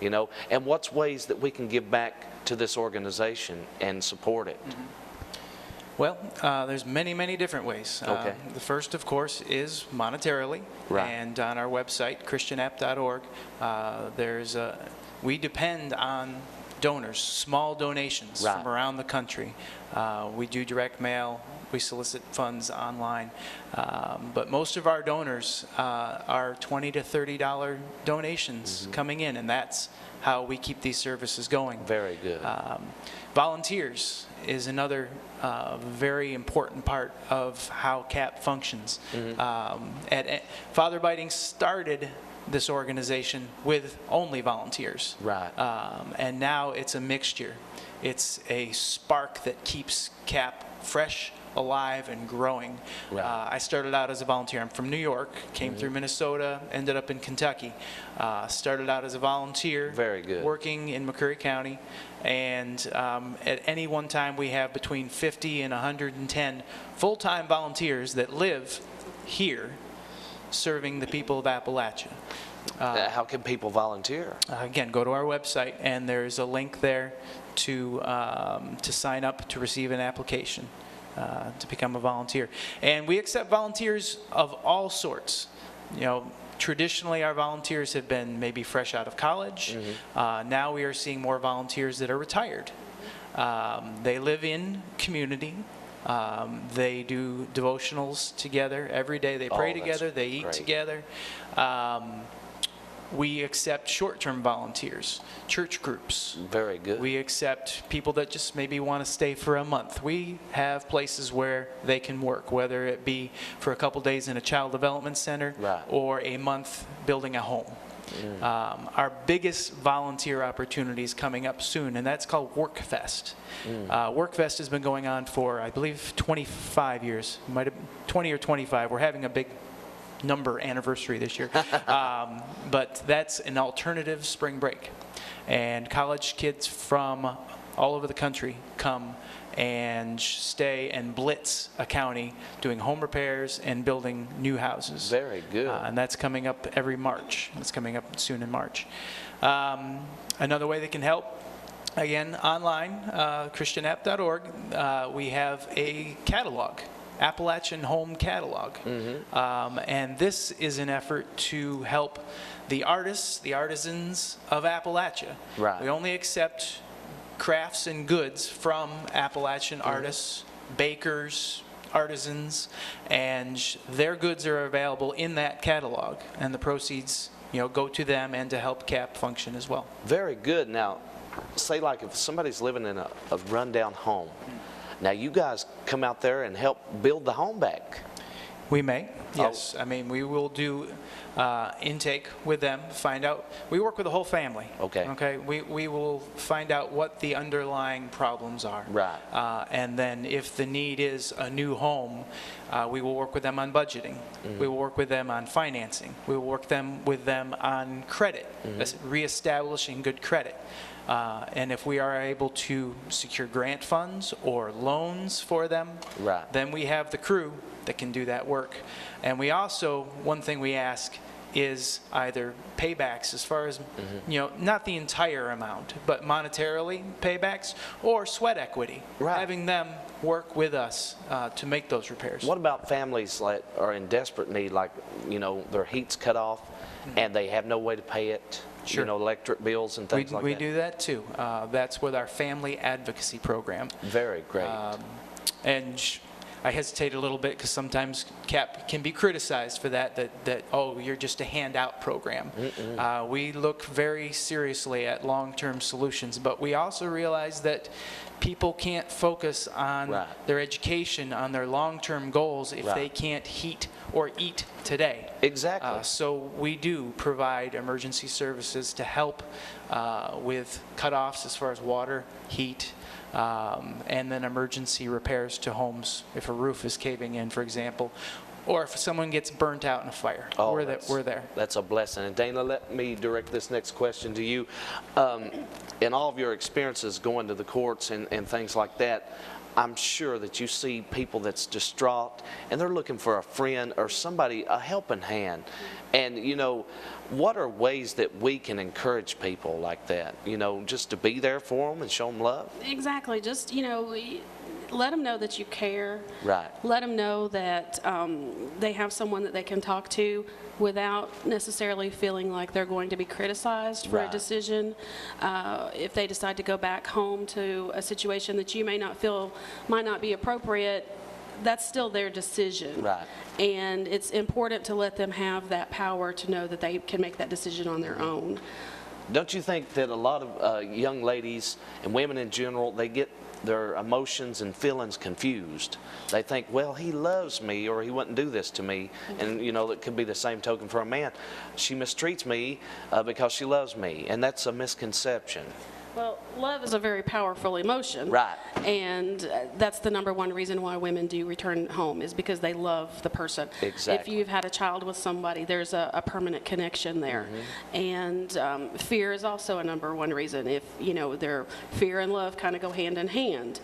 you know, and what's ways that we can give back to this organization and support it? Well, there's many different ways. Okay. The first, of course, is monetarily. Right. And on our website, christianapp.org, we depend on donors, small donations Right. from around the country. We do direct mail. We solicit funds online. But most of our donors are $20 to $30 donations coming in, and that's how we keep these services going. Very good. Volunteers is another very important part of how CAP functions. Father Biting started this organization with only volunteers. Right. And now it's a mixture. It's a spark that keeps CAP fresh, alive, and growing. Right. I started out as a volunteer. I'm from New York, came through Minnesota, ended up in Kentucky. Started out as a volunteer. Very good. Working in McCurry County. And at any one time, we have between 50 and 110 full-time volunteers that live here serving the people of Appalachia. How can people volunteer? Again, go to our website, and there's a link there to sign up to receive an application to become a volunteer. And we accept volunteers of all sorts. You know, traditionally our volunteers have been maybe fresh out of college. Now we are seeing more volunteers that are retired. They live in community. They do devotionals together every day. They pray together. They eat together. We accept short-term volunteers, church groups. Very good. We accept people that just maybe want to stay for a month. We have places where they can work, whether it be for a couple days in a child development center or a month building a home. Our biggest volunteer opportunity is coming up soon, and that's called WorkFest. WorkFest has been going on for, I believe, 25 years. Might have 20 or 25. We're having a big number anniversary this year. But that's an alternative spring break. And college kids from all over the country come and stay and blitz a county doing home repairs and building new houses. Very good. And that's coming up every March. It's coming up soon in March. Another way they can help, again, online, christianapp.org, we have a catalog, Appalachian Home Catalog. And this is an effort to help the artists, the artisans of Appalachia. Right. We only accept crafts and goods from Appalachian artists, bakers, artisans, and their goods are available in that catalog, and the proceeds, you know, go to them and to help CAP function as well. Very good. Now, say like if somebody's living in a rundown home, now you guys come out there and help build the home back. We may, yes. I mean, we will do intake with them, find out. We work with the whole family. Okay. Okay. We will find out what the underlying problems are. Right. And then if the need is a new home, we will work with them on budgeting. We will work with them on financing. We will work with them on credit, reestablishing good credit. And if we are able to secure grant funds or loans for them, then we have the crew that can do that work. And we also, one thing we ask is either paybacks as far as, you know, not the entire amount, but monetarily paybacks or sweat equity, having them work with us to make those repairs. What about families that are in desperate need, like, you know, their heat's cut off and they have no way to pay it? Sure. You know, electric bills and things like that. We do that too. That's with our family advocacy program. Very great. And I hesitate a little bit because sometimes CAP can be criticized for that oh, you're just a handout program. We look very seriously at long-term solutions, but we also realize that people can't focus on their education, on their long-term goals if they can't heat or eat today. Exactly. So we do provide emergency services to help with cutoffs as far as water, heat, and then emergency repairs to homes if a roof is caving in, for example, or if someone gets burnt out in a fire. We're there. That's a blessing. And Dana, let me direct this next question to you. In all of your experiences going to the courts and things like that, I'm sure that you see people that's distraught and they're looking for a friend or somebody, a helping hand. And, you know, what are ways that we can encourage people like that? You know, just to be there for them and show them love? Exactly. Just, you know, let them know that you care. Right. Let them know that they have someone that they can talk to without necessarily feeling like they're going to be criticized for a Right. decision. If they decide to go back home to a situation that you may not feel might not be appropriate, that's still their decision. Right. And it's important to let them have that power to know that they can make that decision on their own. Don't you think that a lot of young ladies and women in general, they get their emotions and feelings confused? They think, well, he loves me or he wouldn't do this to me. And, you know, it could be the same token for a man. She mistreats me because she loves me. And that's a misconception. Well, love is a very powerful emotion. Right. And that's the number one reason why women do return home, is because they love the person. Exactly. If you've had a child with somebody, there's a permanent connection there. And fear is also a number one reason. If, you know, their fear and love kind of go hand in hand.